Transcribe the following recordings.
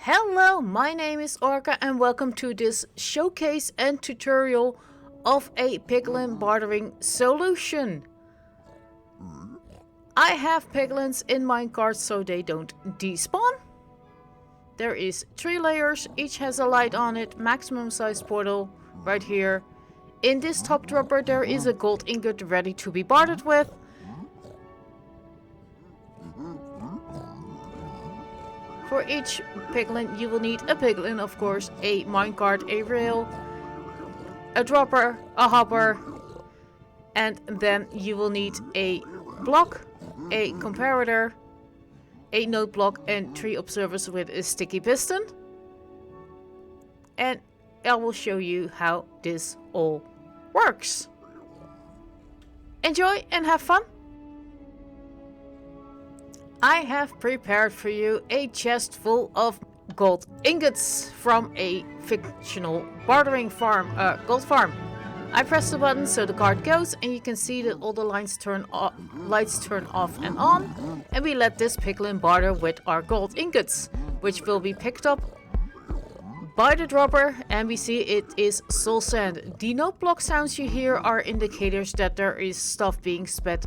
Hello, my name is Orca and welcome to this showcase and tutorial of a Piglin bartering solution. I have piglins in minecart so they don't despawn. There is 3 layers, each has a light on it, maximum size portal right here. In this top dropper there is a gold ingot ready to be bartered with. For each piglin you will need a piglin, of course, a minecart, a rail, a dropper, a hopper, and then you will need a block, a comparator, a node block, and 3 observers with a sticky piston. And I will show you how this all works. Enjoy and have fun! I have prepared for you a chest full of gold ingots from a fictional bartering farm, gold farm. I press the button so the card goes and you can see that all the lights turn off and on, and we let this piglin barter with our gold ingots, which will be picked up by the dropper, and we see it is soul sand. The node block sounds you hear are indicators that there is stuff being sped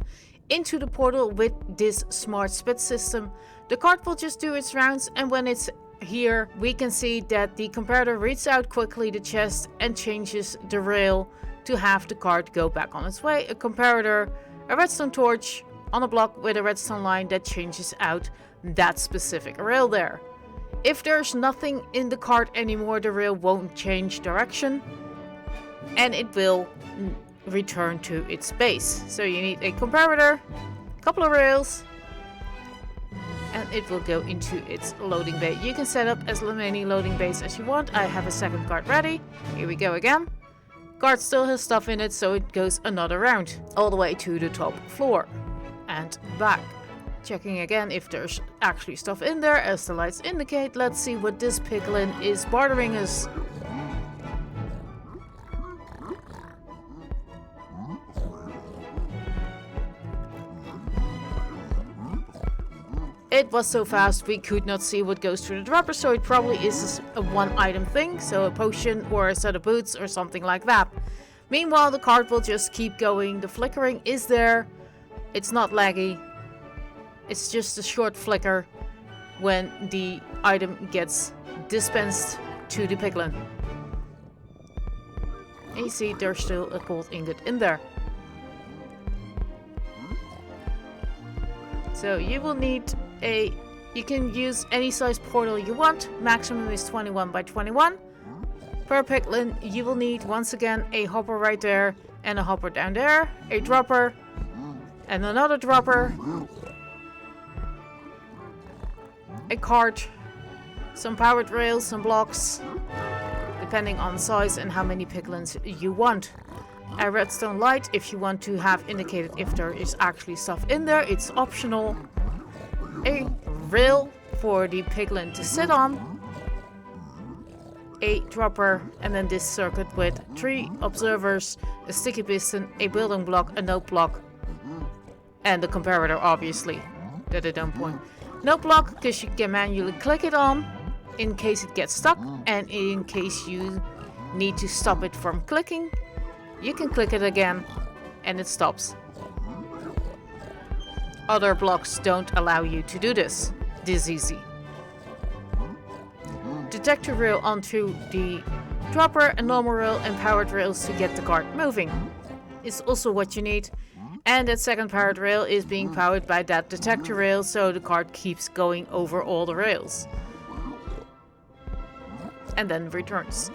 into the portal with this smart spit system. The card will just do its rounds, and when it's here we can see that the comparator reads out quickly the chest and changes the rail to have the card go back on its way. A comparator, a redstone torch on a block with a redstone line that changes out that specific rail there. If there's nothing in the card anymore, the rail won't change direction and it will return to its base. So you need a comparator, a couple of rails, and it will go into its loading bay. You can set up as many loading bays as you want. I have a second card ready. Here we go again. Card still has stuff in it, so it goes another round all the way to the top floor and back. Checking again if there's actually stuff in there as the lights indicate. Let's see what this piglin is bartering us. It was so fast we could not see what goes through the dropper, so it probably is a one item thing, so a potion or a set of boots or something like that. Meanwhile the card will just keep going. The flickering is there, it's not laggy, it's just a short flicker when the item gets dispensed to the piglin. And you see there's still a gold ingot in there. So you will need you can use any size portal you want. Maximum is 21 by 21. Per piglin you will need once again a hopper right there and a hopper down there, a dropper and another dropper, a cart, some powered rails, some blocks, depending on size and how many piglins you want. A redstone light if you want to have indicated if there is actually stuff in there, it's optional. A rail for the piglin to sit on, a dropper, and then this circuit with 3 observers, a sticky piston, a building block, a node block, and the comparator obviously that I don't point. Node block because you can manually click it on in case it gets stuck, and in case you need to stop it from clicking you can click it again and it stops. Other blocks don't allow you to do this easy. Detector rail onto the dropper, a normal rail, and powered rails to get the cart moving is also what you need. And that second powered rail is being powered by that detector rail, so the cart keeps going over all the rails and then returns.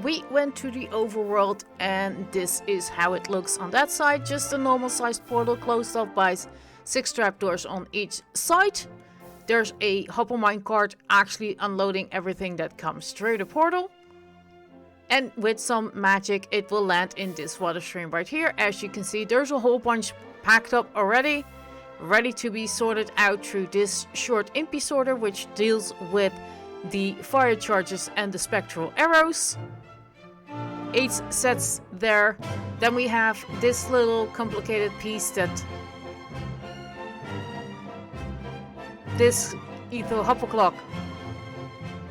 We went to the overworld and this is how it looks on that side. Just a normal sized portal closed off by 6 trapdoors on each side. There's a hopper minecart actually unloading everything that comes through the portal. And with some magic it will land in this water stream right here. As you can see there's a whole bunch packed up already, ready to be sorted out through this short impy sorter, which deals with the fire charges and the spectral arrows. 8 sets there. Then we have this little complicated piece that this ether hopper clock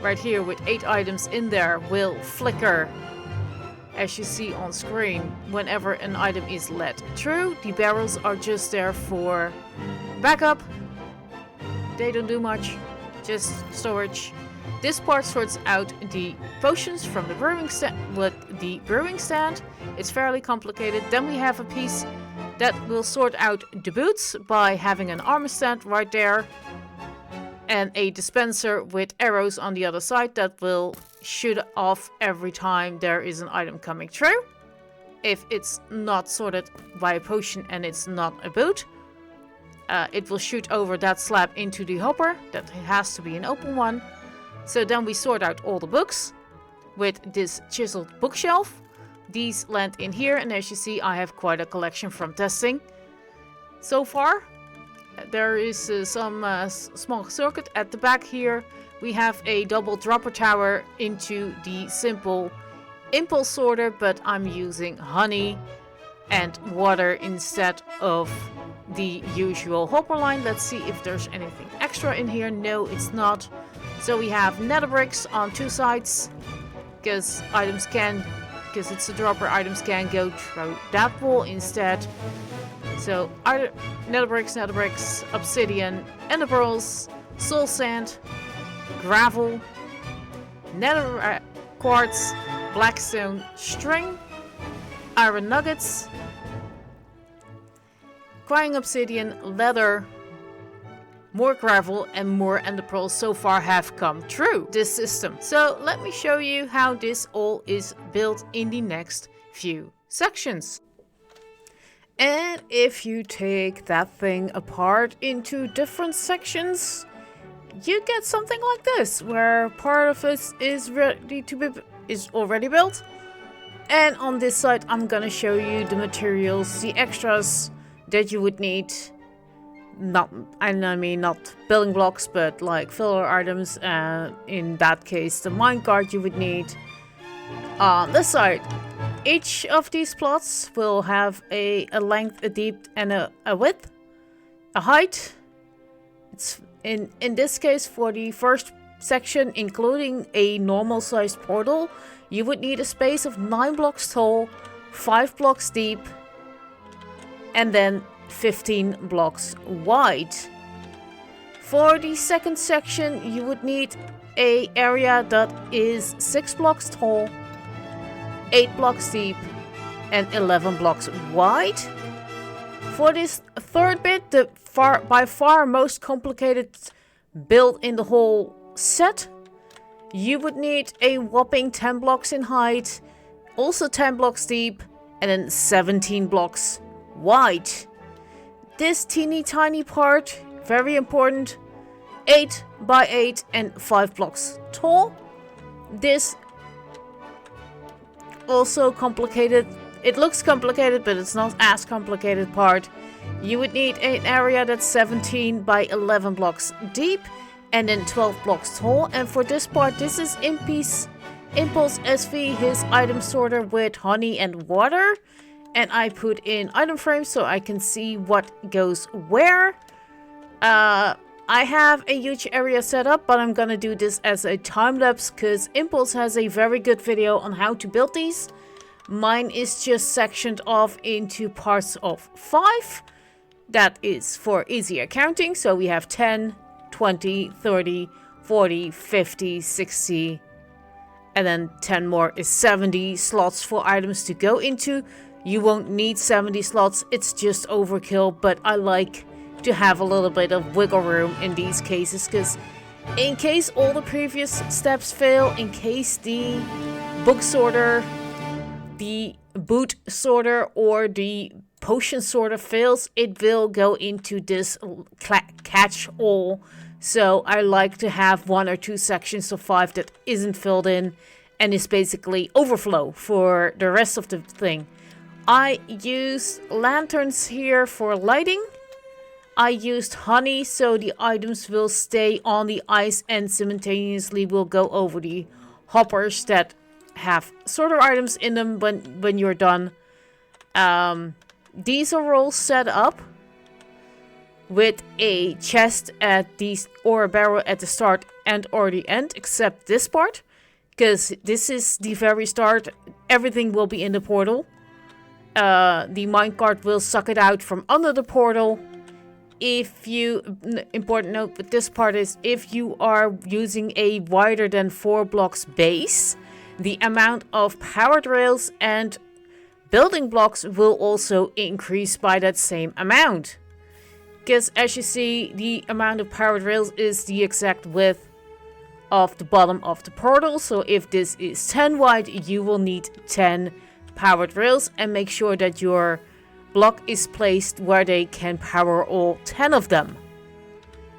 right here with 8 items in there will flicker, as you see on screen, whenever an item is let through. The barrels are just there for backup. They don't do much, just storage. This part sorts out the potions from the brewing stand. It's fairly complicated. Then we have a piece that will sort out the boots by having an armor stand right there and a dispenser with arrows on the other side that will shoot off every time there is an item coming through. If it's not sorted by a potion and it's not a boot, it will shoot over that slab into the hopper. That has to be an open one. So then we sort out all the books with this chiseled bookshelf. These land in here, and as you see, I have quite a collection from testing so far. There is some small circuit at the back here. We have a double dropper tower into the simple impulse sorter, but I'm using honey and water instead of the usual hopper line. Let's see if there's anything extra in here. No, it's not. So we have nether bricks on 2 sides, because it's a dropper, items can go through that wall instead. So nether bricks, obsidian, ender pearls, soul sand, gravel, nether quartz, blackstone string, iron nuggets, crying obsidian, leather, more gravel, and more ender pearls so far have come through this system. So let me show you how this all is built in the next few sections. And if you take that thing apart into different sections, you get something like this, where part of it is already built. And on this side, I'm gonna show you the materials, the extras that you would need. Not building blocks, but like filler items. In that case, the minecart you would need. On this side, each of these plots will have a length, a depth, and a width, a height. It's in this case, for the first section, including a normal sized portal, you would need a space of 9 blocks tall, 5 blocks deep, and then 15 blocks wide. For the second section, you would need an area that is 6 blocks tall, 8 blocks deep, and 11 blocks wide. For this third bit, the by far most complicated build in the whole set, you would need a whopping 10 blocks in height, also 10 blocks deep, and then 17 blocks wide. This teeny tiny part, very important, 8 by 8 and 5 blocks tall. This also complicated. It looks complicated, but it's not as complicated part. You would need an area that's 17 by 11 blocks deep and then 12 blocks tall. And for this part, this is impulseSV, his item sorter with honey and water. And I put in item frames so I can see what goes where. I have a huge area set up, but I'm gonna do this as a time lapse because Impulse has a very good video on how to build these. Mine is just sectioned off into parts of 5. That is for easier counting. So we have 10, 20, 30, 40, 50, 60, and then 10 more is 70 slots for items to go into. You won't need 70 slots, it's just overkill, but I like to have a little bit of wiggle room in these cases, because in case all the previous steps fail, in case the book sorter, the boot sorter, or the potion sorter fails, it will go into this catch-all. So I like to have 1 or 2 sections of 5 that isn't filled in and is basically overflow for the rest of the thing. I used lanterns here for lighting. I used honey so the items will stay on the ice and simultaneously will go over the hoppers that have sorter items in them when you're done. These are all set up. with a chest at the or a barrel at the start and or the end, except this part, because this is the very start. Everything will be in the portal. The minecart will suck it out from under the portal. Important note with this part is, if you are using a wider than 4 blocks base, the amount of powered rails and building blocks will also increase by that same amount. Because as you see, the amount of powered rails is the exact width of the bottom of the portal. So if this is 10 wide, you will need 10 powered rails, and make sure that your block is placed where they can power all 10 of them.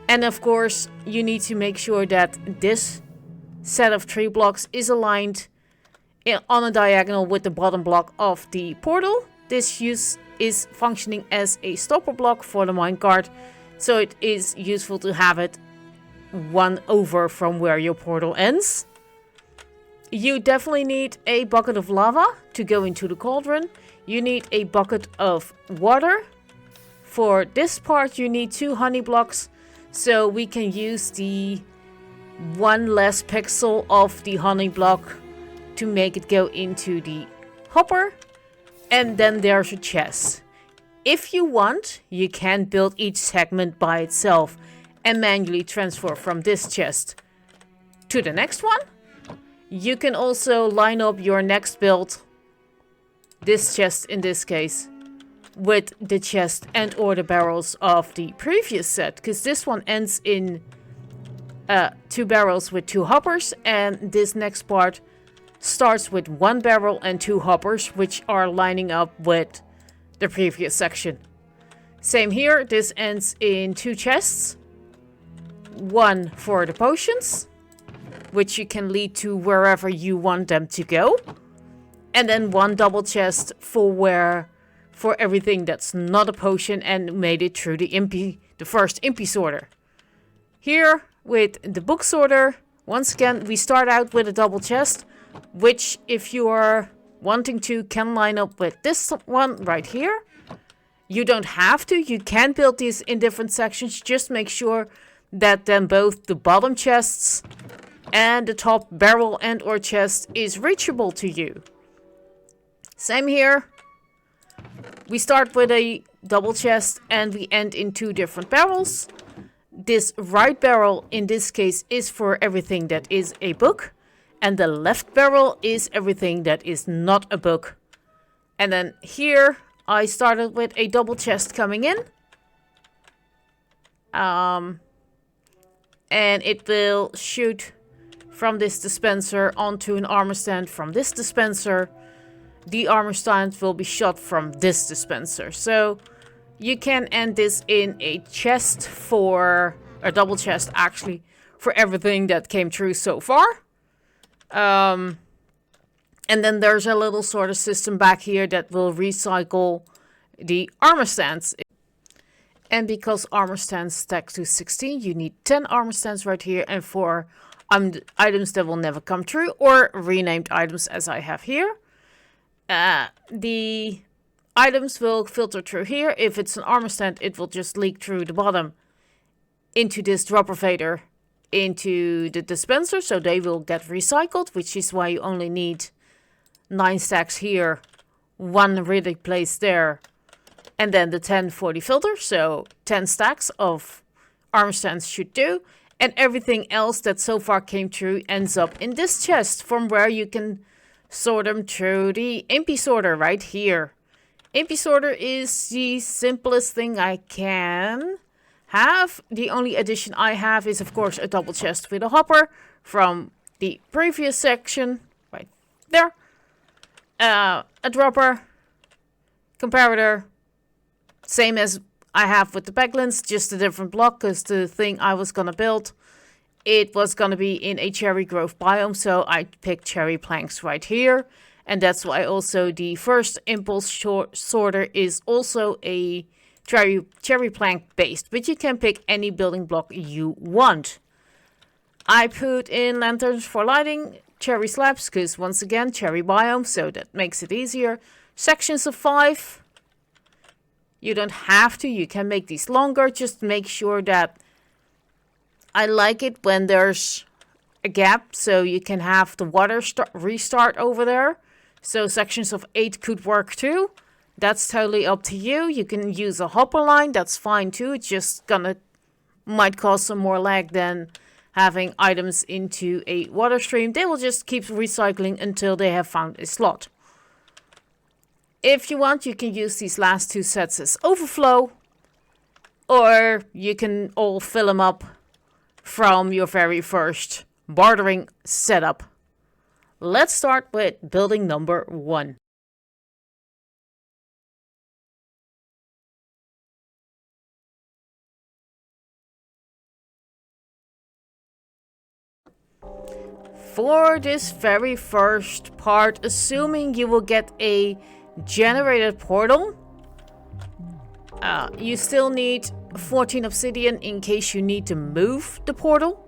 And of course, you need to make sure that this set of 3 blocks is aligned on a diagonal with the bottom block of the portal. This is functioning as a stopper block for the minecart, so it is useful to have it one over from where your portal ends. You definitely need a bucket of lava to go into the cauldron. You need a bucket of water. For this part you need 2 honey blocks, so we can use the 1 less pixel of the honey block to make it go into the hopper. And then there's a chest. If you want, you can build each segment by itself and manually transfer from this chest to the next one. You can also line up your next build, this chest in this case, with the chest and or the barrels of the previous set, because this one ends in 2 barrels with 2 hoppers, and this next part starts with 1 barrel and 2 hoppers, which are lining up with the previous section. Same here, this ends in 2 chests, 1 for the potions, which you can lead to wherever you want them to go, and then 1 double chest for everything that's not a potion and made it through the first impy sorter. Here with the book sorter, once again we start out with a double chest, which if you are wanting to can line up with this one right here. You don't have to, you can build these in different sections, just make sure that then both the bottom chests and the top barrel and or chest is reachable to you. Same here. We start with a double chest and we end in 2 different barrels. This right barrel in this case is for everything that is a book, and the left barrel is everything that is not a book. And then here I started with a double chest coming in. And it will shoot from this dispenser onto an armor stand from this dispenser. The armor stand will be shot from this dispenser. So you can end this in a chest for a double chest actually for everything that came through so far. And then there's a little sort of system back here that will recycle the armor stands. And because armor stands stack to 16, you need 10 armor stands right here, and for items that will never come through or renamed items as I have here. The items will filter through here. If it's an armor stand, it will just leak through the bottom into this dropper fader into the dispenser, so they will get recycled, which is why you only need 9 stacks here, 1 really placed there, and then the 10 for the filter. So 10 stacks of armor stands should do, and everything else that so far came through ends up in this chest, from where you can sort them through the impy sorter right here. Impy sorter is the simplest thing I can have. The only addition I have is of course a double chest with a hopper from the previous section right there. A dropper, comparator, same as I have with the Piglins, just a different block, because the thing I was gonna build, it was gonna be in a cherry grove biome, so I picked cherry planks right here. And that's why also the first impulse sorter is also a cherry plank based, but you can pick any building block you want. I put in lanterns for lighting, cherry slabs, because once again cherry biome, so that makes it easier. Sections of 5, You don't have to. You can make these longer. Just make sure that I like it when there's a gap so you can have the water restart over there. So sections of 8 could work too. That's totally up to you. You can use a hopper line. That's fine too. It's just might cause some more lag than having items into a water stream. They will just keep recycling until they have found a slot. If you want, you can use these last 2 sets as overflow, or you can all fill them up from your very first bartering setup. Let's start with building number 1. For this very first part, assuming you will get a generated portal, you still need 14 obsidian in case you need to move the portal.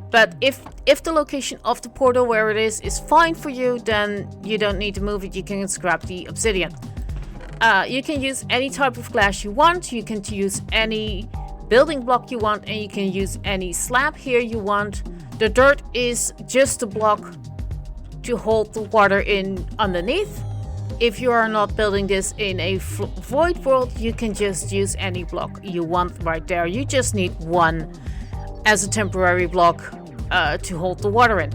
But if the location of the portal where it is fine for you, then you don't need to move it. You can scrap the obsidian. You can use any type of glass you want. You can use any building block you want, and you can use any slab here you want. The dirt is just a block to hold the water in underneath. If you are not building this in a void world, you can just use any block you want right there. You just need one as a temporary block to hold the water in.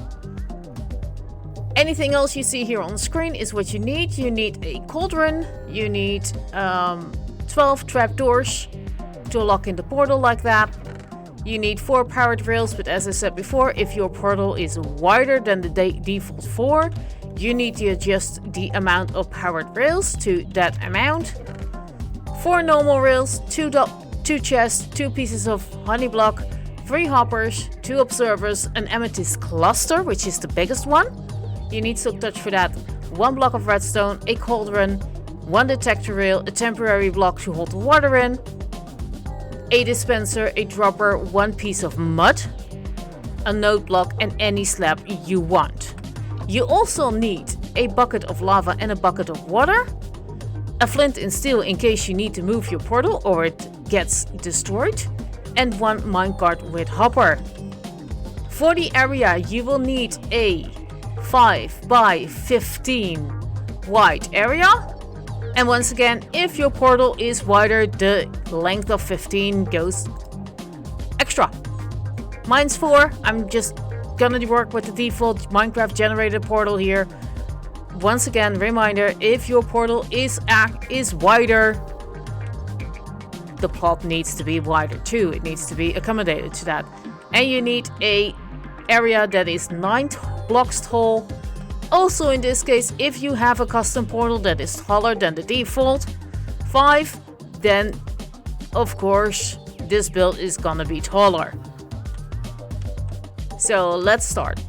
Anything else you see here on the screen is what you need. You need a cauldron. You need 12 trapdoors to lock in the portal like that. You need 4 powered rails, but as I said before, if your portal is wider than the default 4, you need to adjust the amount of powered rails to that amount. 4 normal rails, 2 chests, 2 pieces of honey block, 3 hoppers, 2 observers, an amethyst cluster, which is the biggest one. You need silk touch for that, 1 block of redstone, a cauldron, 1 detector rail, a temporary block to hold the water in, a dispenser, a dropper, 1 piece of mud, a node block, and any slab you want. You also need a bucket of lava and a bucket of water, a flint and steel in case you need to move your portal or it gets destroyed, and 1 minecart with hopper. For the area, you will need a 5 by 15 wide area. And once again, if your portal is wider, the length of 15 goes extra. Mine's 4. I'm just gonna work with the default Minecraft generated portal here. Once again, reminder, if your portal is wider, the plot needs to be wider too. It needs to be accommodated to that. And you need a area that is 9 blocks tall. Also in this case, if you have a custom portal that is taller than the default 5, then of course this build is gonna be taller. So let's start.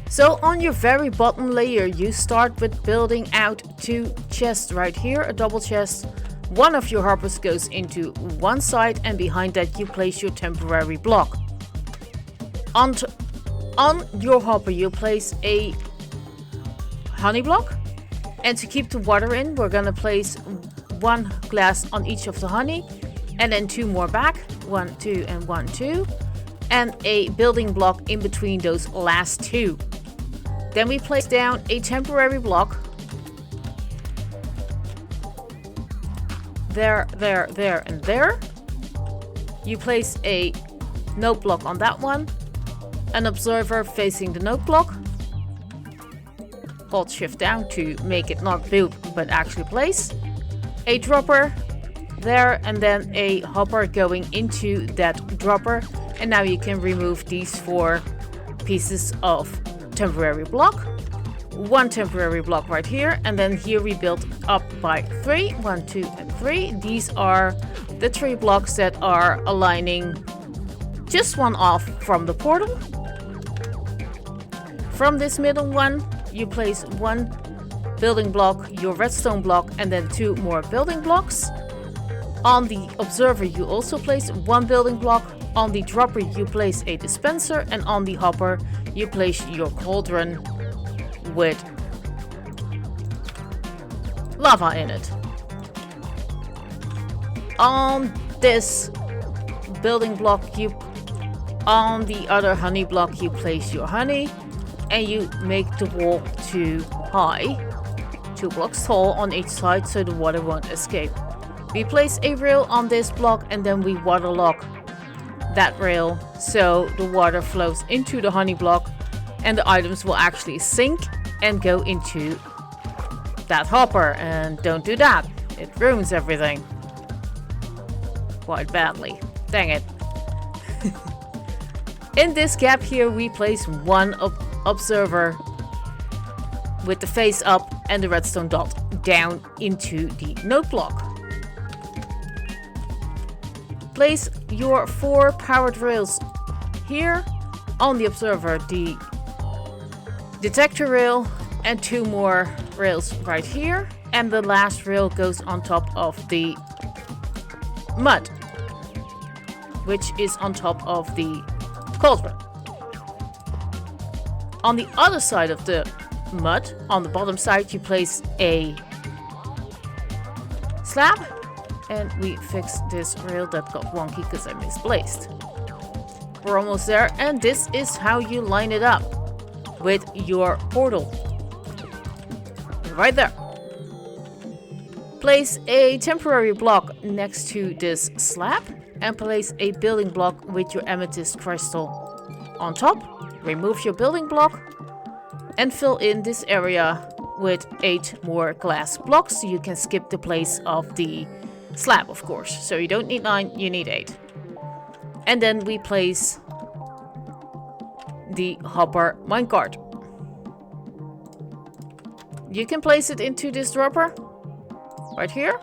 So on your very bottom layer, you start with building out 2 chests right here, a double chest. 1 of your hoppers goes into one side, and behind that you place your temporary block. On your hopper you place a honey block, and to keep the water in, we're gonna place 1 glass on each of the honey, and then 2 more back, 1, 2, and 1, 2, and a building block in between those last 2. Then we place down a temporary block. There, and there. You place a note block on that one. An observer facing the note block. Hold shift down to make it not build, but actually place. A dropper there, and then a hopper going into that dropper. And now you can remove these 4 pieces of temporary block. 1 temporary block right here, and then here we build up by 3. 1, 2, and 3. These are the 3 blocks that are aligning just 1 off from the portal. From this middle one, you place 1 building block, your redstone block, and then 2 more building blocks. On the observer, you also place 1 building block. On the dropper, you place a dispenser, and on the hopper, you place your cauldron with lava in it. On this building block, on the other honey block, you place your honey, and you make the wall too high, 2 blocks tall on each side, so the water won't escape. We place a rail on this block, and then we waterlock that rail so the water flows into the honey block, and the items will actually sink and go into that hopper. And don't do that, it ruins everything quite badly. Dang it. In this gap here, we place one observer with the face up and the redstone dot down into the node block. Place your 4 powered rails here on the observer, the detector rail, and 2 more rails right here. And the last rail goes on top of the mud, which is on top of the cauldron. On the other side of the mud, on the bottom side, you place a slab, and we fix this rail that got wonky because I misplaced. We're almost there, and this is how you line it up with your portal. Right there. Place a temporary block next to this slab, and place a building block with your amethyst crystal on top. Remove your building block and fill in this area with 8 more glass blocks, so you can skip the place of the slab, of course. So you don't need 9, you need 8. And then we place the hopper minecart. You can place it into this dropper right here,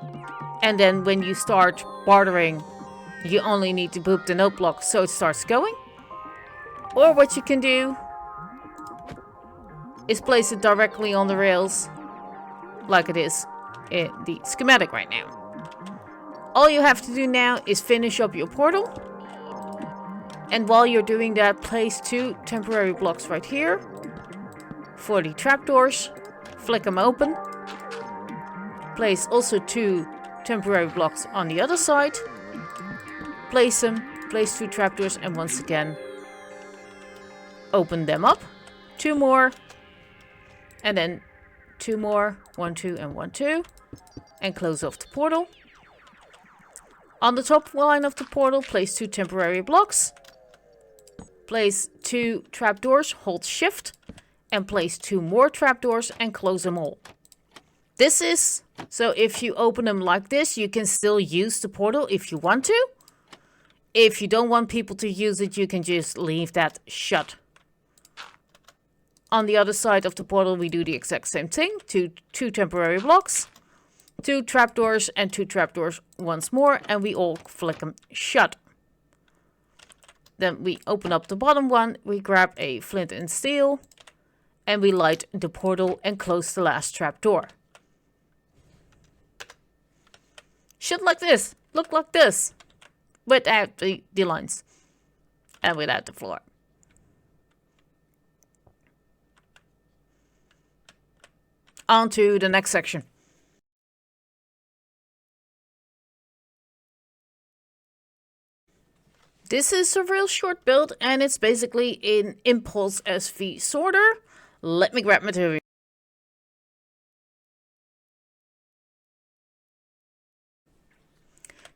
and then when you start bartering, you only need to boop the node block so it starts going. Or what you can do is place it directly on the rails like it is in the schematic right now. All you have to do now is finish up your portal, and while you're doing that, place 2 temporary blocks right here for the trapdoors. Flick them open. Place also 2 temporary blocks on the other side. Place them, place 2 trapdoors, and once again open them up. 2 more, and then 2 more, 1, 2, and 1, 2, and close off the portal. On the top line of the portal, place 2 temporary blocks. Place 2 trapdoors, hold shift, and place 2 more trapdoors and close them all. This is, so if you open them like this, you can still use the portal if you want to. If you don't want people to use it, you can just leave that shut. On the other side of the portal, we do the exact same thing. 2 temporary blocks, 2 trapdoors, and 2 trapdoors once more, and we all flick them shut. Then we open up the bottom one, we grab a flint and steel, and we light the portal and close the last trapdoor. Should like this, look like this, without the lines and without the floor. On to the next section. This is a real short build, and it's basically in impulseSV sorter. Let me grab material.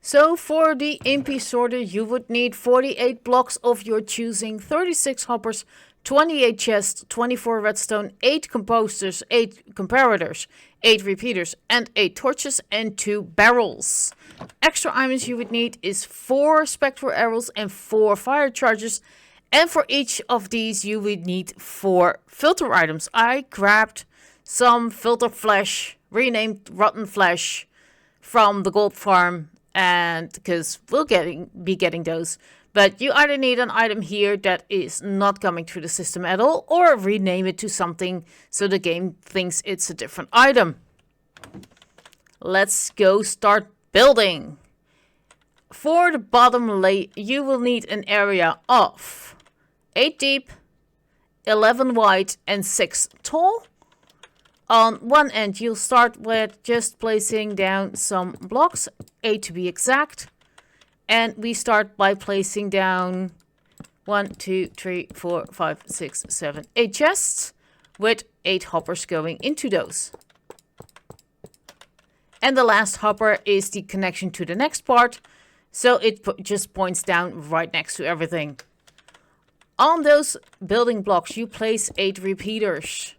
So for the impy sorter, you would need 48 blocks of your choosing, 36 hoppers, 28 chests, 24 redstone, 8 composters, 8 comparators, 8 repeaters, and 8 torches, and 2 barrels. Extra items you would need is 4 spectral arrows and 4 fire charges. And for each of these, you would need 4 filter items. I grabbed some filter flesh, renamed rotten flesh, from the gold farm, and because we'll be getting those. But you either need an item here that is not coming through the system at all, or rename it to something so the game thinks it's a different item. Let's go start building. For the bottom layer, you will need an area of 8 deep, 11 wide, and 6 tall. On one end, you'll start with just placing down some blocks, 8 to be exact. And we start by placing down 1, 2, 3, 4, 5, 6, 7, 8 chests with 8 hoppers going into those. And the last hopper is the connection to the next part, so it just points down right next to everything. On those building blocks, you place 8 repeaters.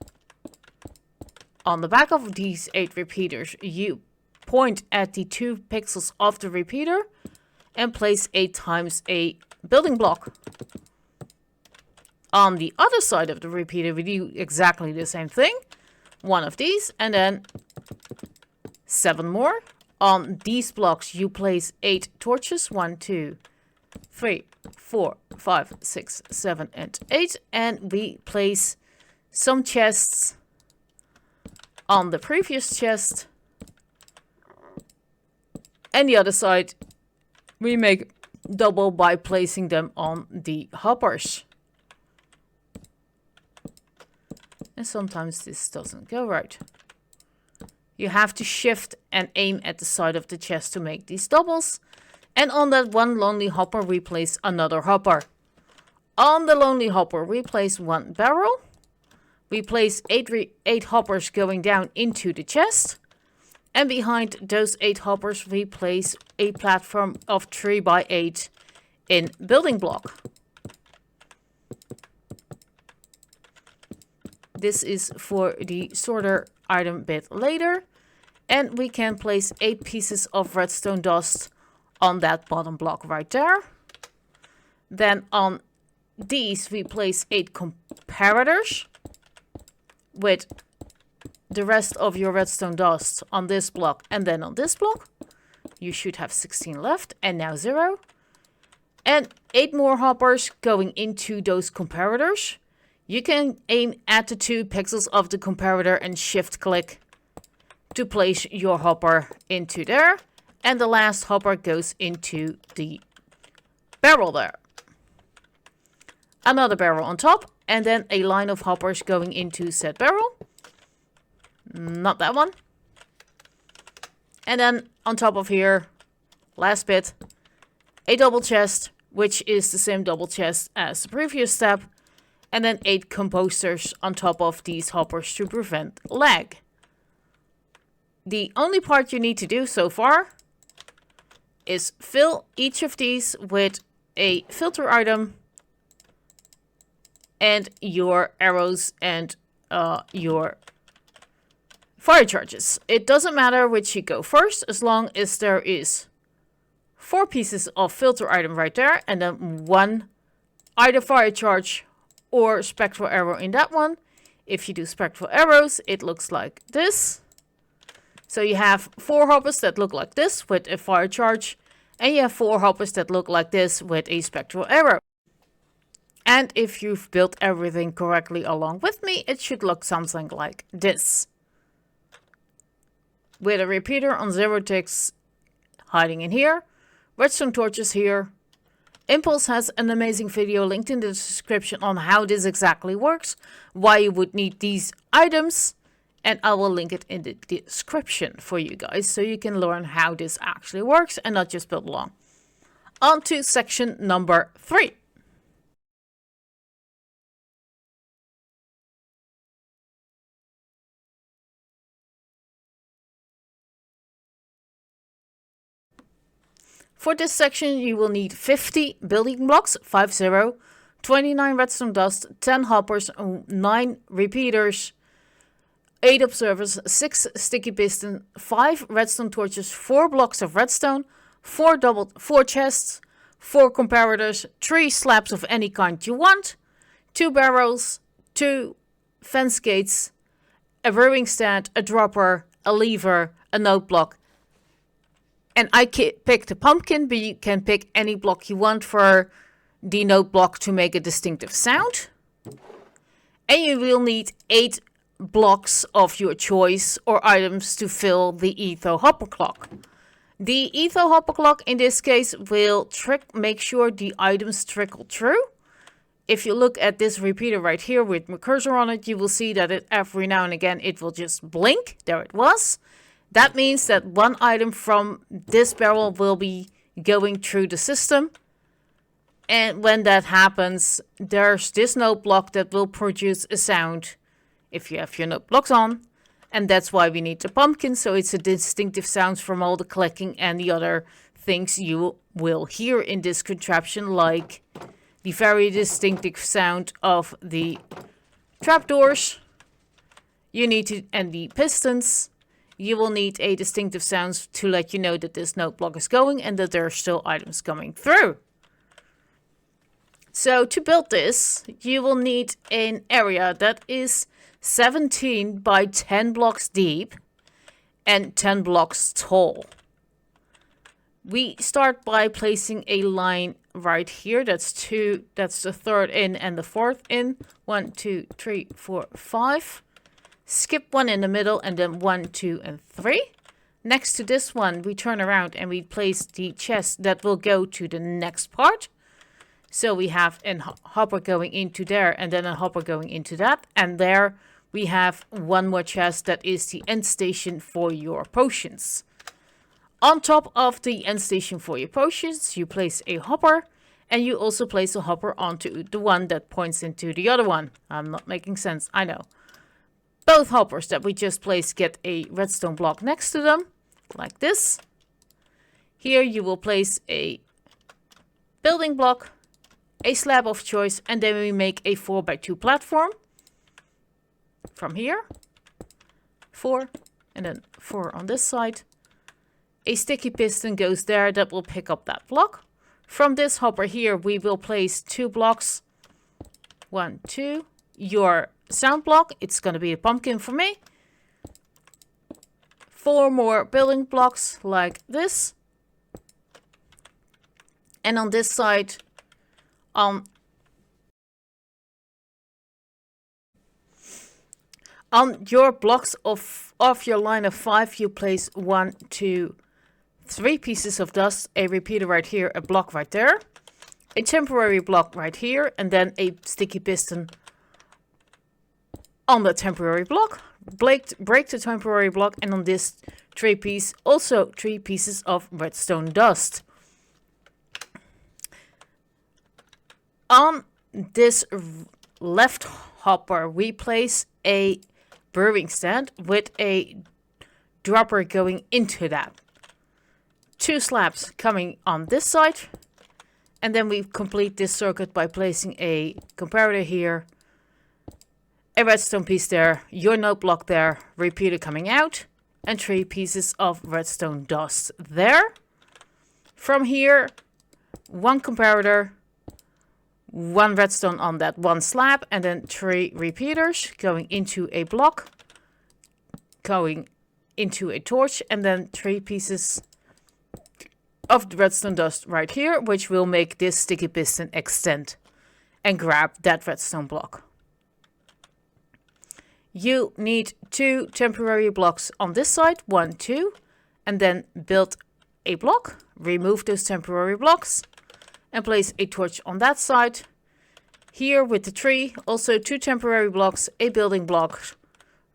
On the back of these 8 repeaters, you point at the 2 pixels of the repeater and place 8 times a building block. On the other side of the repeater, we do exactly the same thing. 1 of these, and then 7 more. On these blocks, you place 8 torches. 1, 2, 3, 4, 5, 6, 7, and 8. And we place some chests on the previous chest. And the other side, we make double by placing them on the hoppers. And sometimes this doesn't go right. You have to shift and aim at the side of the chest to make these doubles. And on that one lonely hopper, we place another hopper. On the lonely hopper, we place 1 barrel. We place 8 hoppers going down into the chest. And behind those 8 hoppers, we place a platform of 3 by 8 in building block. This is for the sorter item bit later. And we can place 8 pieces of redstone dust on that bottom block right there. Then on these, we place 8 comparators with the rest of your redstone dust on this block and then on this block. You should have 16 left and now 0. And 8 more hoppers going into those comparators. You can aim at the 2 pixels of the comparator and shift click to place your hopper into there. And the last hopper goes into the barrel there. Another barrel on top and then a line of hoppers going into said barrel. Not that one. And then on top of here, last bit, a double chest, which is the same double chest as the previous step. And then 8 composters on top of these hoppers to prevent lag. The only part you need to do so far is fill each of these with a filter item and your arrows and your fire charges. It doesn't matter which you go first, as long as there is 4 pieces of filter item right there and then 1 either fire charge or spectral arrow in that one. If you do spectral arrows, it looks like this. So you have 4 hoppers that look like this with a fire charge, and you have 4 hoppers that look like this with a spectral arrow. And if you've built everything correctly along with me, it should look something like this. With a repeater on 0 ticks hiding in here, redstone torches here. Impulse has an amazing video linked in the description on how this exactly works, why you would need these items, and I will link it in the description for you guys so you can learn how this actually works and not just build along. On to section number 3. For this section, you will need 50 building blocks, 50, 29 redstone dust, 10 hoppers, 9 repeaters, 8 observers, 6 sticky piston, 5 redstone torches, 4 blocks of redstone, 4 chests, 4 comparators, 3 slabs of any kind you want, 2 barrels, 2 fence gates, a brewing stand, a dropper, a lever, a note block. And I picked a pumpkin, but you can pick any block you want for the note block to make a distinctive sound. And you will need 8 blocks of your choice or items to fill the etho hopper clock. The etho hopper clock in this case will make sure the items trickle through. if you look at this repeater right here with my cursor on it, you will see that every now and again it will just blink. There it was. That means that one item from this barrel will be going through the system. And when that happens, there's this note block that will produce a sound if you have your note blocks on. And that's why we need the pumpkin, so it's a distinctive sound from all the clicking and the other things you will hear in this contraption, like the very distinctive sound of the trapdoors. You need to, and the pistons. You will need a distinctive sound to let you know that this note block is going and that there are still items coming through. So to build this, you will need an area that is 17 by 10 blocks deep and 10 blocks tall. We start by placing a line right here. That's the third in and the fourth in. 1, 2, 3, 4, 5. Skip one in the middle and then 1, 2, and 3. Next to this one, we turn around and we place the chest that will go to the next part. So we have a hopper going into there and then a hopper going into that. And there we have one more chest that is the end station for your potions. On top of the end station for your potions, you place a hopper. And you also place a hopper onto the one that points into the other one. I'm not making sense, I know. Both hoppers that we just placed get a redstone block next to them, like this. Here you will place a building block, a slab of choice, and then we make a 4x2 platform. From here, 4, and then 4 on this side. A sticky piston goes there that will pick up that block. From this hopper here, we will place 2 blocks. 1, 2. Your sound block, it's going to be a pumpkin for me. 4 more building blocks like this. And on this side, on your blocks of your line of 5, you place 1, 2, 3 pieces of dust, a repeater right here, a block right there, a temporary block right here, and then a sticky piston on the temporary block. Break the temporary block, and on this 3 piece, also 3 pieces of redstone dust. On this left hopper, we place a brewing stand with a dropper going into that. 2 slabs coming on this side. And then we complete this circuit by placing a comparator here. A redstone piece there. Your note block there. Repeater coming out. And 3 pieces of redstone dust there. From here, 1 comparator. 1 redstone on that 1 slab. And then 3 repeaters going into a block. Going into a torch. And then 3 pieces of the redstone dust right here, which will make this sticky piston extend and grab that redstone block. You need 2 temporary blocks on this side, 1, 2, and then build a block, remove those temporary blocks, and place a torch on that side. Here with the tree, also 2 temporary blocks, a building block,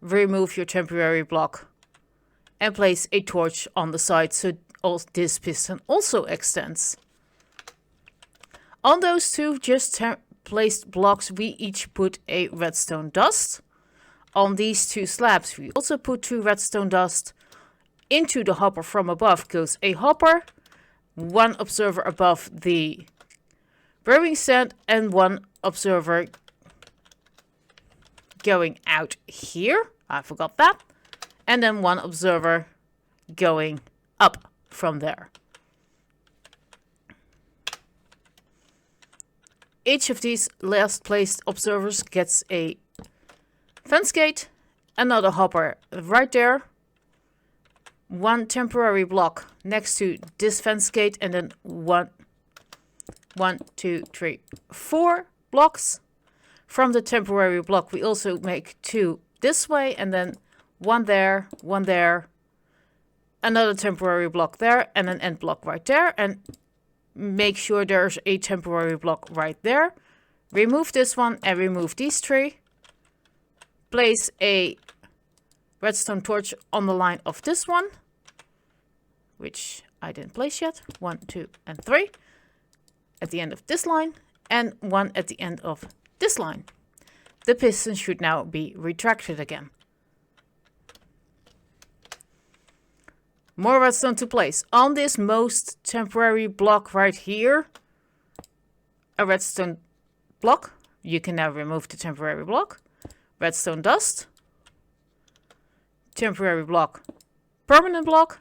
remove your temporary block, and place a torch on the side so this piston also extends. On those 2 just placed blocks, we each put a redstone dust. On these 2 slabs, we also put 2 redstone dust. Into the hopper from above goes a hopper, 1 observer above the brewing stand, and 1 observer going out here. I forgot that. And then 1 observer going up from there. Each of these last placed observers gets a fence gate, another hopper right there, 1 temporary block next to this fence gate, and then 1, 2, 3, 4 blocks. From the temporary block, we also make 2 this way, and then 1 there, 1 there, another temporary block there, and an end block right there, and make sure there's a temporary block right there. Remove this one and remove these three. Place a redstone torch on the line of this one, which I didn't place yet. 1, 2, and 3 at the end of this line, and 1 at the end of this line. The piston should now be retracted again. More redstone to place. On this most temporary block right here, a redstone block. You can now remove the temporary block. Redstone dust. Temporary block. Permanent block.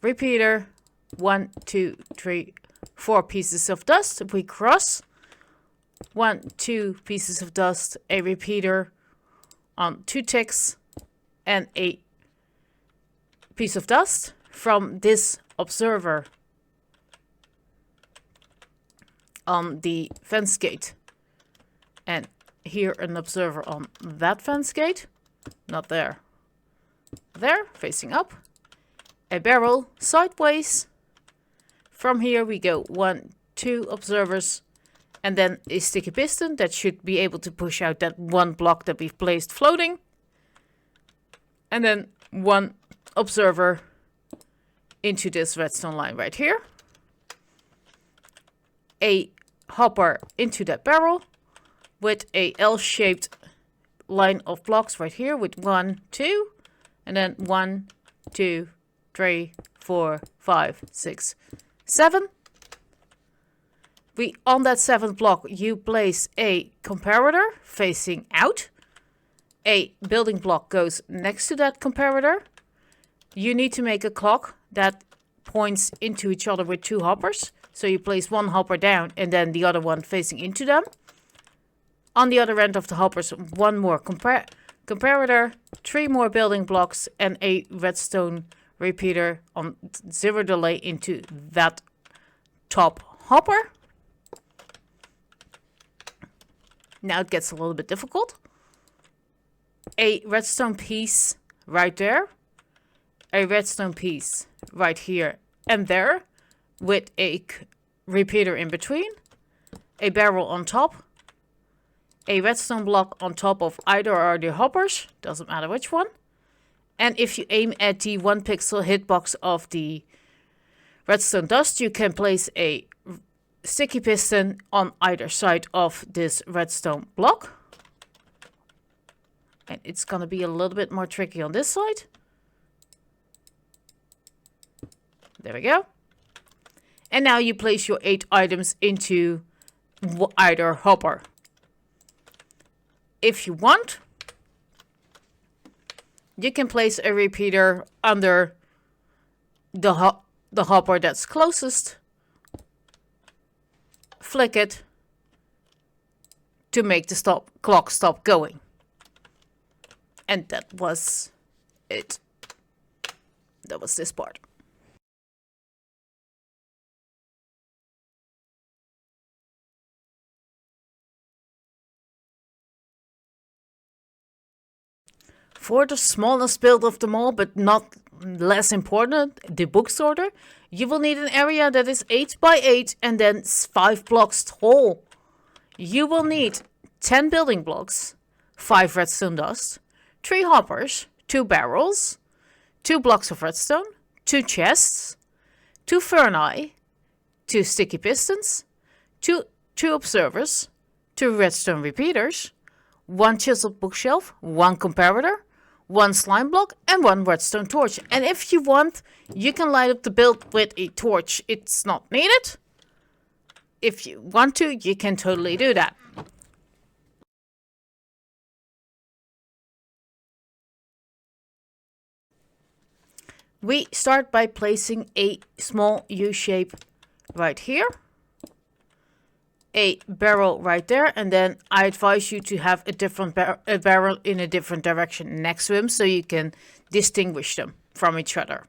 Repeater. 1, 2, 3, 4 pieces of dust. We cross. 1, 2 pieces of dust. A repeater on 2 ticks. And a piece of dust from this observer on the fence gate. And here an observer on that fence gate. Not there. There, facing up. A barrel sideways. From here we go 1, 2 observers. And then a sticky piston that should be able to push out that one block that we've placed floating. And then 1 observer into this redstone line right here. A hopper into that barrel with a L-shaped line of blocks right here with 1, 2, and then 1, 2, 3, 4, 5, 6, 7. On that 7th block, you place a comparator facing out. A building block goes next to that comparator. You need to make a clock that points into each other with 2 hoppers. So you place 1 hopper down and then the other one facing into them. On the other end of the hoppers, 1 more comparator, 3 more building blocks, and a redstone repeater on 0 delay into that top hopper. Now it gets a little bit difficult. A redstone piece right there. A redstone piece right here and there with a repeater in between. A barrel on top. A redstone block on top of either or the hoppers. Doesn't matter which one. And if you aim at the 1 pixel hitbox of the redstone dust, you can place a sticky piston on either side of this redstone block. And it's going to be a little bit more tricky on this side. There we go. And now you place your 8 items into either hopper. If you want, you can place a repeater under the hopper that's closest. Flick it to make the clock stop going. And that was it. That was this part. For the smallest build of them all, but not less important, the book sorter, you will need an area that is 8 by 8 and then 5 blocks tall. You will need 10 building blocks, 5 redstone dust, 3 hoppers, 2 barrels, 2 blocks of redstone, 2 chests, 2 ferni, 2 sticky pistons, 2 observers, 2 redstone repeaters, 1 chiseled bookshelf, 1 comparator, 1 slime block, and 1 redstone torch. And if you want, you can light up the build with a torch. It's not needed. If you want to, you can totally do that. We start by placing a small U shape right here. A barrel right there, and then I advise you to have a different barrel in a different direction next to him so you can distinguish them from each other.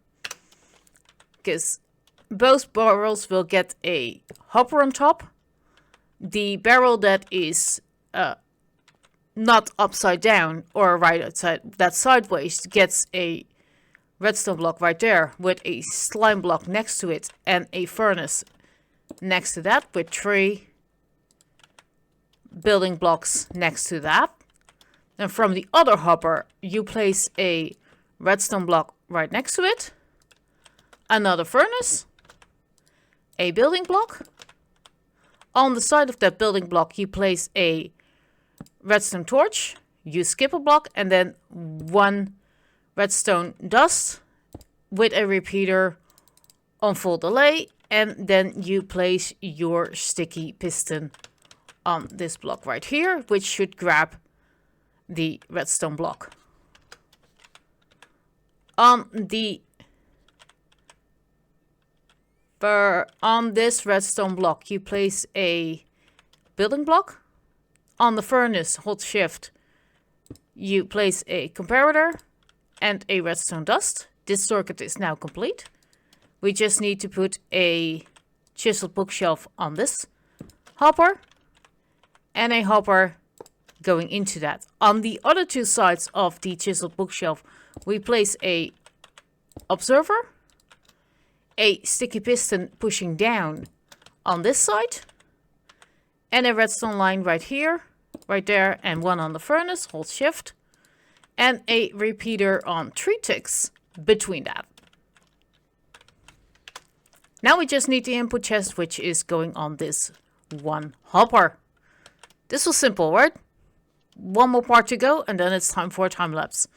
Because both barrels will get a hopper on top. The barrel that is not upside down or right outside, that sideways, gets a redstone block right there with a slime block next to it and a furnace next to that with 3 building blocks next to that. Then from the other hopper, you place a redstone block right next to it. Another furnace. A building block. On the side of that building block, you place a redstone torch. You skip a block and then one redstone dust with a repeater on full delay. And then you place your sticky piston on this block right here, which should grab the redstone block. On this redstone block, you place a building block. On the furnace, hold shift, you place a comparator and a redstone dust. This circuit is now complete. We just need to put a chiseled bookshelf on this hopper and a hopper going into that. On the other two sides of the chiseled bookshelf, we place a observer, a sticky piston pushing down on this side, and a redstone line right here, right there, and one on the furnace, hold shift, and a repeater on 3 ticks between that. Now we just need the input chest, which is going on this one hopper. This was simple, right? One more part to go, and then it's time for a time lapse.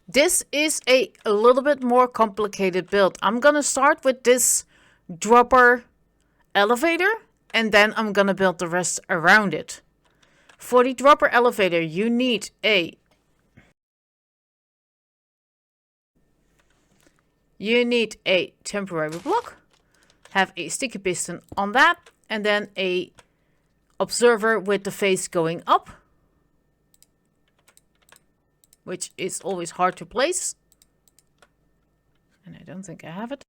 This is a little bit more complicated build. I'm gonna start with this dropper elevator, and then I'm gonna build the rest around it. For the dropper elevator, you need a temporary block, have a sticky piston on that, and then a observer with the face going up, which is always hard to place. And I don't think I have it.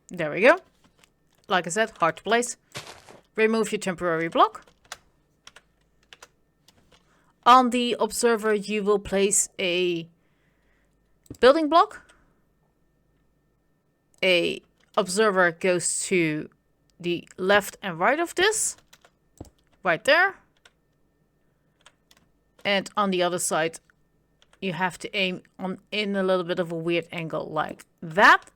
There we go. Like I said, hard to place. Remove your temporary block. On the observer, you will place a building block. A observer goes to the left and right of this. Right there. And on the other side, you have to aim in a little bit of a weird angle like that.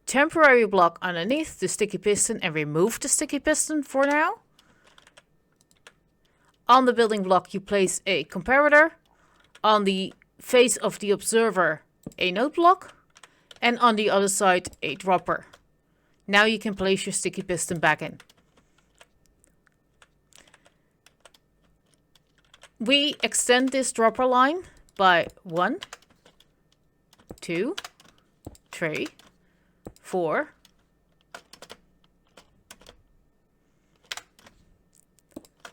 Temporary block underneath the sticky piston and remove the sticky piston for now. On the building block, you place a comparator. On the face of the observer, a node block. And on the other side, a dropper. Now you can place your sticky piston back in. We extend this dropper line by 1, 2, 3, 4,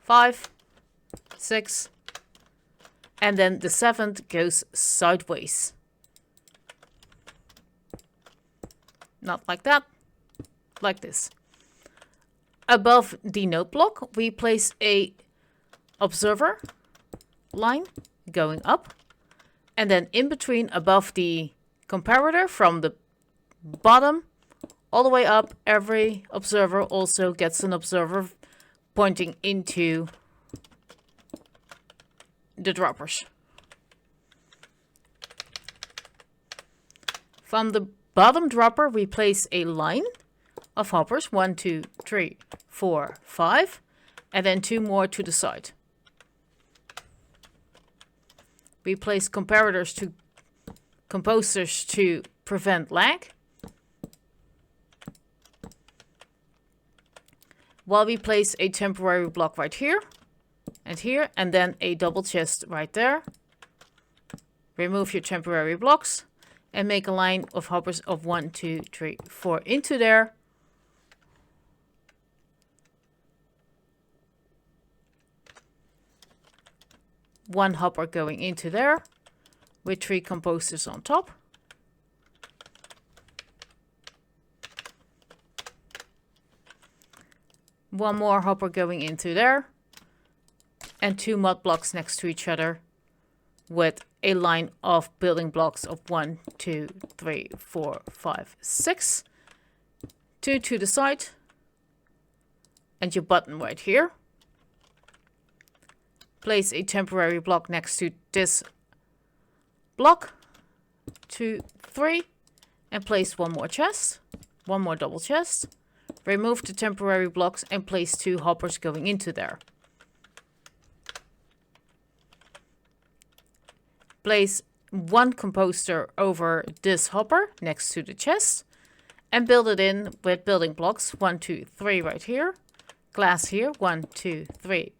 5, 6, and then the 7th goes sideways. Not like that, like this. Above the node block, we place a observer line going up, and then in between, above the comparator, from the bottom all the way up, every observer also gets an observer pointing into the droppers. From the bottom dropper, we place a line of hoppers, 1, 2, 3, 4, 5, and then 2 more to the side. We place comparators to composers to prevent lag. While we place a temporary block right here, and then a double chest right there. Remove your temporary blocks and make a line of hoppers of 1, 2, 3, 4 into there. One hopper going into there with 3 composers on top. One more hopper going into there and 2 mud blocks next to each other with a line of building blocks of 1, 2, 3, 4, 5, 6. 2 to the side. And your button right here. Place a temporary block next to this block. 2, 3. And place one more chest. One more double chest. Remove the temporary blocks and place 2 hoppers going into there. Place 1 composter over this hopper next to the chest. And build it in with building blocks. 1, 2, 3 right here. Glass here. 1, 2, 3,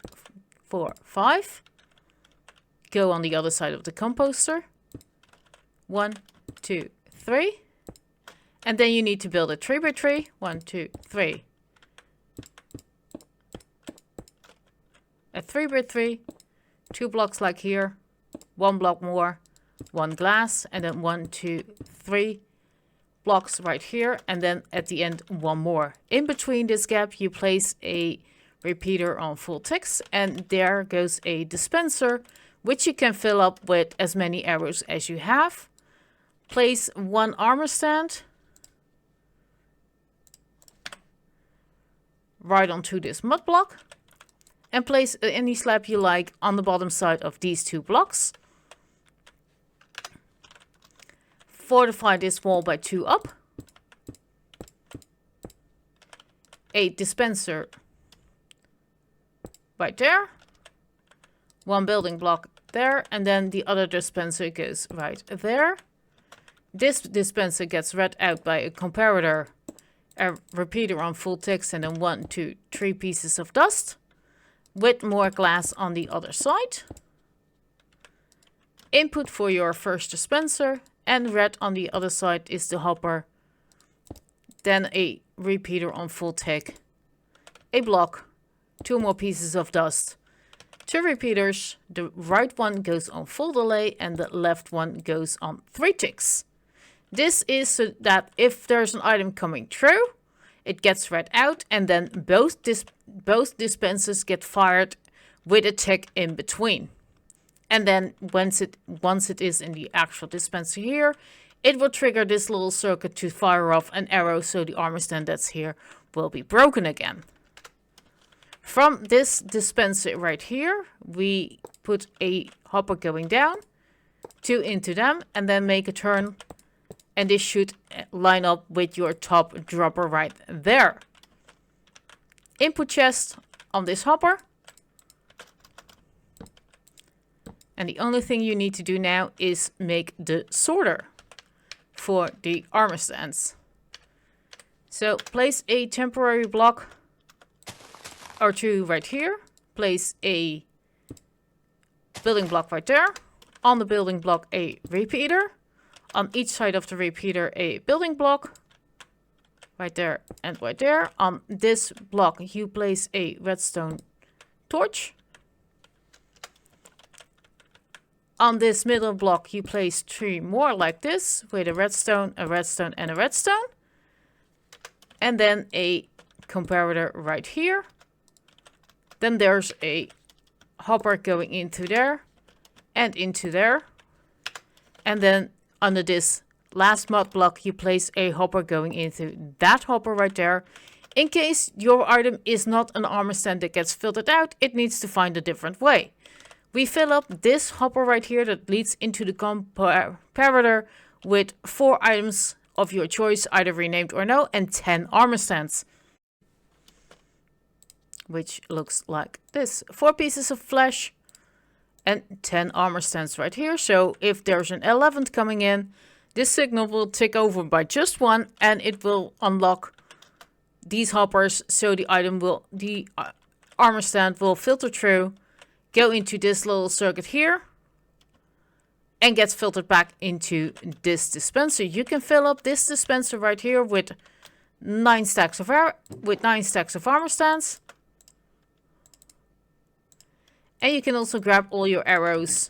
4, 5. Go on the other side of the composter. 1, 2, 3. And then you need to build a 3x3. 1, 2, 3. A 3x3. 2 blocks like here. 1 block more. 1 glass. And then 1, 2, 3 blocks right here. And then at the end, 1 more. In between this gap, you place a repeater on full ticks. And there goes a dispenser, which you can fill up with as many arrows as you have. Place 1 armor stand right onto this mud block. And place any slab you like on the bottom side of these 2 blocks. Fortify this wall by 2 up. A dispenser right there. 1 building block there. And then the other dispenser goes right there. This dispenser gets read out by a comparator, a repeater on full ticks, and then 1, 2, 3 pieces of dust. With more glass on the other side. Input for your first dispenser. And red on the other side is the hopper. Then a repeater on full tick. A block. 2 more pieces of dust. 2 repeaters. The right one goes on full delay and the left one goes on 3 ticks. This is so that if there's an item coming through, it gets read out and then both dispensers get fired with a tick in between. And then once it is in the actual dispenser here, it will trigger this little circuit to fire off an arrow, so the armor stand that's here will be broken again. From this dispenser right here, we put a hopper going down, 2 into them, and then make a turn. And this should line up with your top dropper right there. Input chest on this hopper. And the only thing you need to do now is make the sorter for the armor stands. So place a temporary block or 2 right here. Place a building block right there. On the building block, a repeater. On each side of the repeater, a building block. Right there and right there. On this block, you place a redstone torch. On this middle block, you place 3 more like this, with a redstone, and a redstone. And then a comparator right here. Then there's a hopper going into there and into there. And then under this last mud block, you place a hopper going into that hopper right there. In case your item is not an armor stand that gets filtered out, it needs to find a different way. We fill up this hopper right here that leads into the comparator with 4 items of your choice, either renamed or no, and 10 armor stands. Which looks like this. 4 pieces of flesh and 10 armor stands right here. So if there's an 11th coming in, this signal will tick over by just 1 and it will unlock these hoppers. So the armor stand will filter through, go into this little circuit here, and gets filtered back into this dispenser. You can fill up this dispenser right here with 9 stacks of armor stands. And you can also grab all your arrows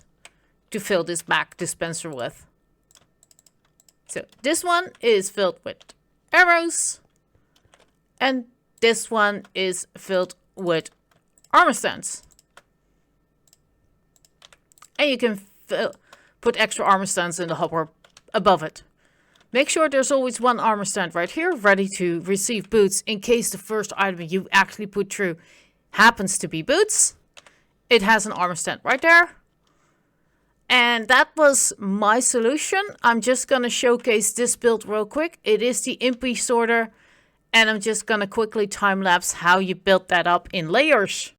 to fill this back dispenser with. So this one is filled with arrows. And this one is filled with armor stands. And you can put extra armor stands in the hopper above it. Make sure there's always one armor stand right here, ready to receive boots in case the first item you actually put through happens to be boots. It has an armor stand right there. And that was my solution. I'm just going to showcase this build real quick. It is the impulseSV sorter. And I'm just going to quickly time-lapse how you build that up in layers.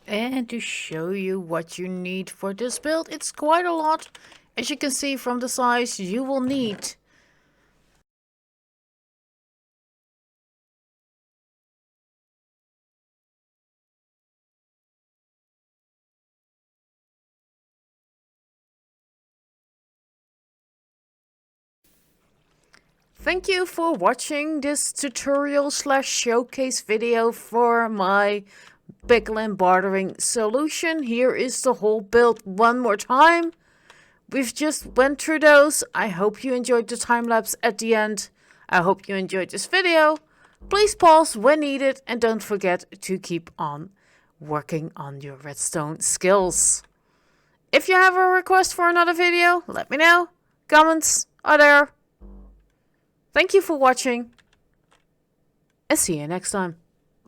And to show you what you need for this build, it's quite a lot. As you can see from the size, you will need Thank you for watching this tutorial / showcase video for my Piglin Bartering solution. Here is the whole build one more time. We've just went through those. I hope you enjoyed the time lapse at the end. I hope you enjoyed this video. Please pause when needed and don't forget to keep on working on your redstone skills. If you have a request for another video, let me know. Comments are there. Thank you for watching, and see you next time.